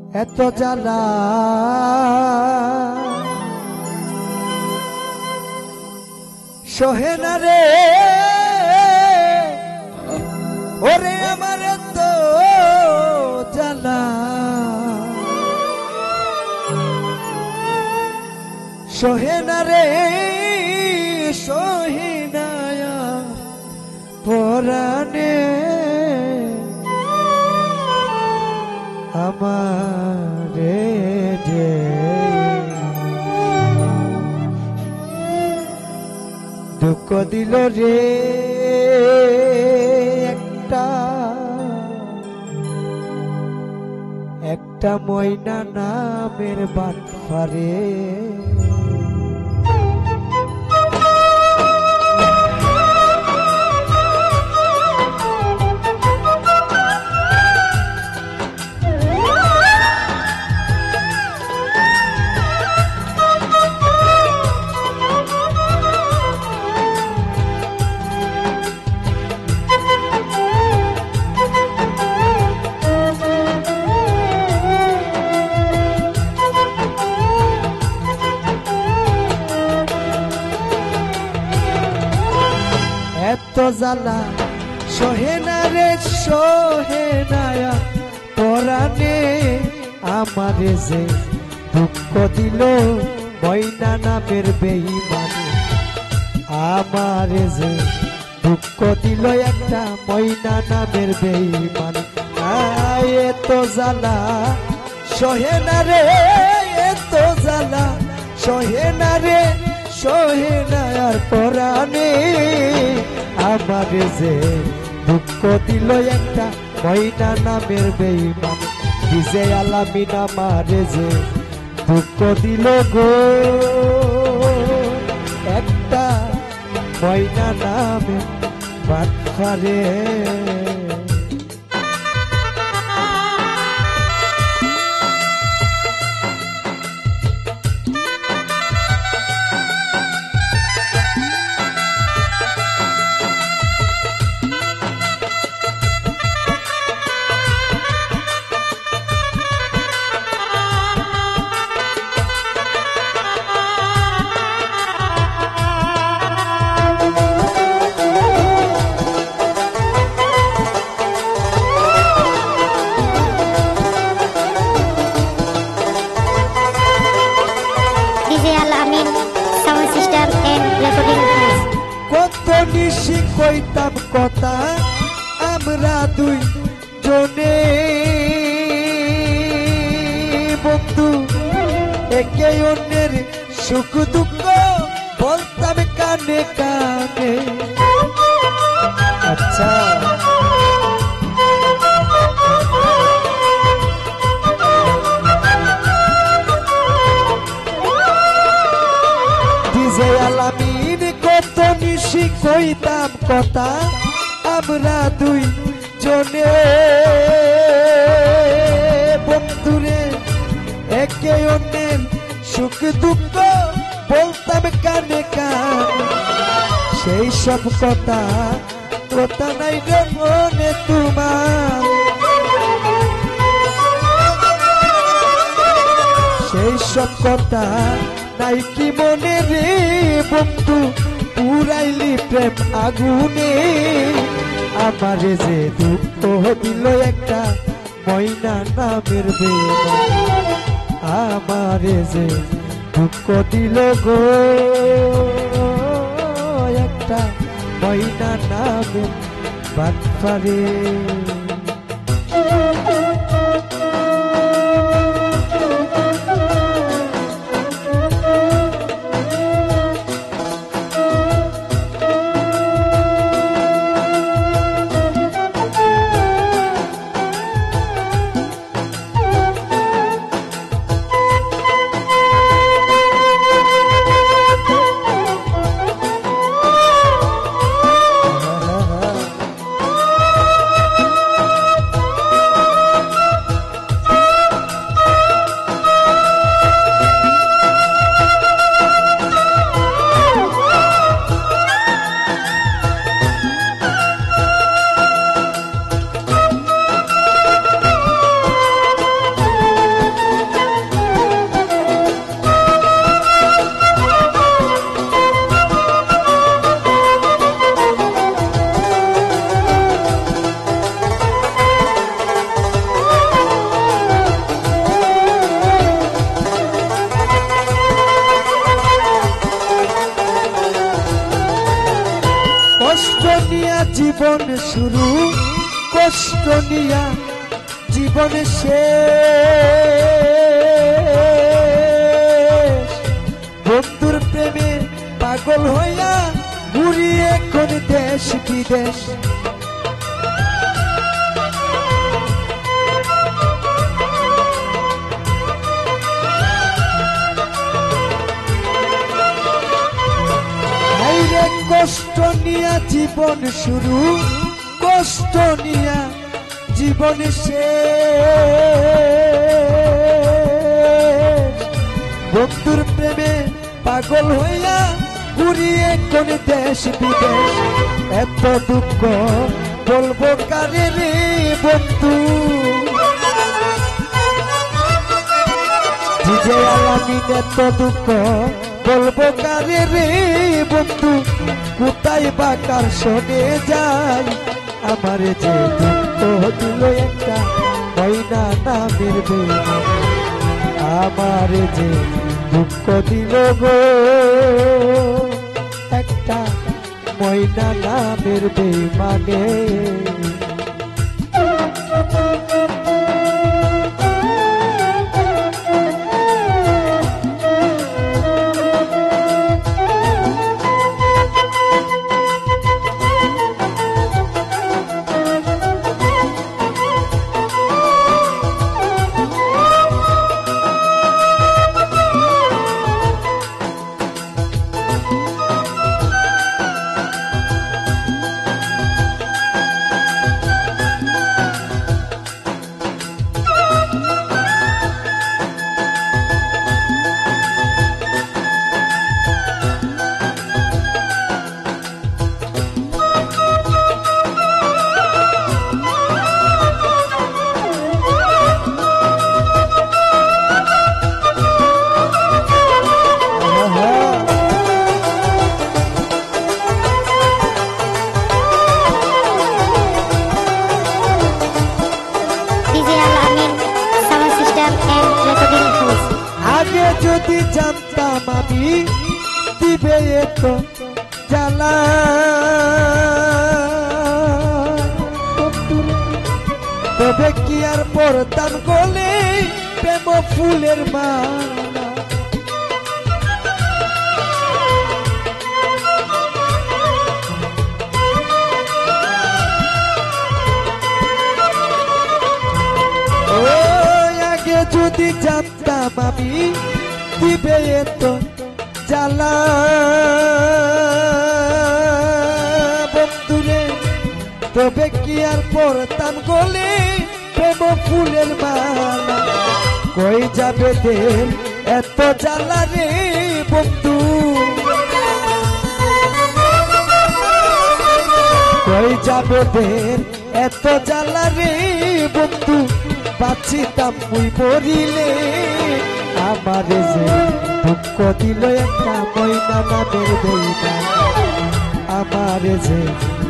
এত জ্বালা সহে না রে ওরে আমার এত জ্বালা সহে না রে সহে না পরাণে আমারে যে দুঃখ দিল রে একটা ময়না নামের বাটফারে এত জ্বালা সহে না রে সহে না পরাণে আমারে যে দুঃখ দিল ময়না নামের বেঈমানে আমারে যে দুঃখ দিল একটা ময়না নামের বেঈমানে এত জ্বালা সহে না রে এত জ্বালা সহে না রে সহে না আর পরাণে আমারে যে দুঃখ দিল একটা ময়না নামের বেঈমান ডিজে আলামিন আমারে যে দুঃখ দিল গো একটা ময়না নামের বাটফারে নিশি কইতাম কথা আমরা দুই জনে বন্ধু একে অন্যের সুখ দুঃখ বলতাম কানে কানে আচ্ছা ডিজে আলামিন কত নিশি কইতাম কথা আমরা দুই জনে বন্ধুরে একে অন্যের সুখ দুঃখ বলতাম কানে কানে সেই সব কথা কথা নাই রে মনে তোমার সেই সব কথা নাই কি মনে রে বন্ধু পুরাইলি প্রেম আগুনে আমারে যে দুঃখ দিল একটা ময়না নামের বেঈমান আমারে যে দুঃখ দিল গো একটা ময়না নামের বাটফারে জীবন শুরু কষ্ট নিয়া জীবন শেষ বন্ধুর প্রেমে পাগল হইয়া ঘুরি এখন দেশ বিদেশ কষ্ট নিয়া জীবন শুরু কষ্ট নিয়া জীবন শেষ বন্ধুর প্রেমে পাগল হইয়া ঘুরিয়ে কোন দেশ বিদেশ এত দুঃখ বলবো কারে রে বন্ধু ডিজে আলামিন এত দুঃখ বলবো কারে রে বন্ধু কোথায় বা কার শোনে যাই আমার যে দুঃখ দিল একটা ময়না নামের বেইমান আমার যে দুঃখ দিল গো একটা ময়না নামের বেইমানে যদি জানতাম আমি দিবে এত জ্বালা তবে কি আর পড়তাম গলে প্রেম ফুলের মালা ও আগে যদি জানতাম আমি দিবে এত জ্বালা বন্ধুরে তবে কি আর পড়তাম গলে প্রেম ফুলের মালা কই যাবে দেন এত জ্বালা রে বন্ধু কই যাবে দেন এত জ্বালা রে বন্ধু বাঁচিতাম মুই মরিলে আমার যে দুঃখ দিল একটা ময়না নামের বেইমান আমার যে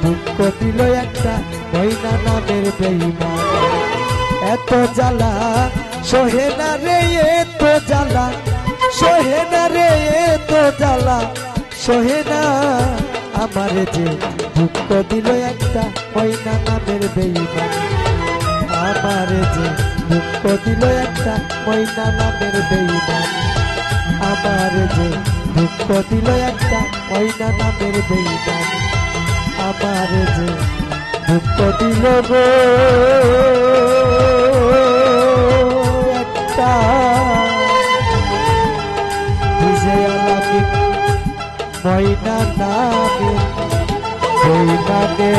দুঃখ দিল একটা ময়না নামের বেইমান এত জ্বালা সহে না রে এত জ্বালা সহে না রে এত জ্বালা সহে না আমার যে দুঃখ দিল একটা ময়না নামের বেইমান আমার যে দুঃখ দিল একটা ময়না নামের বেইমান আমার যে দুঃখ দিল একটা ময়না নামের বেইমান আমার যে দুঃখ দিল গো একটা ডিজে আলামিন ময়না নামের বেইমানে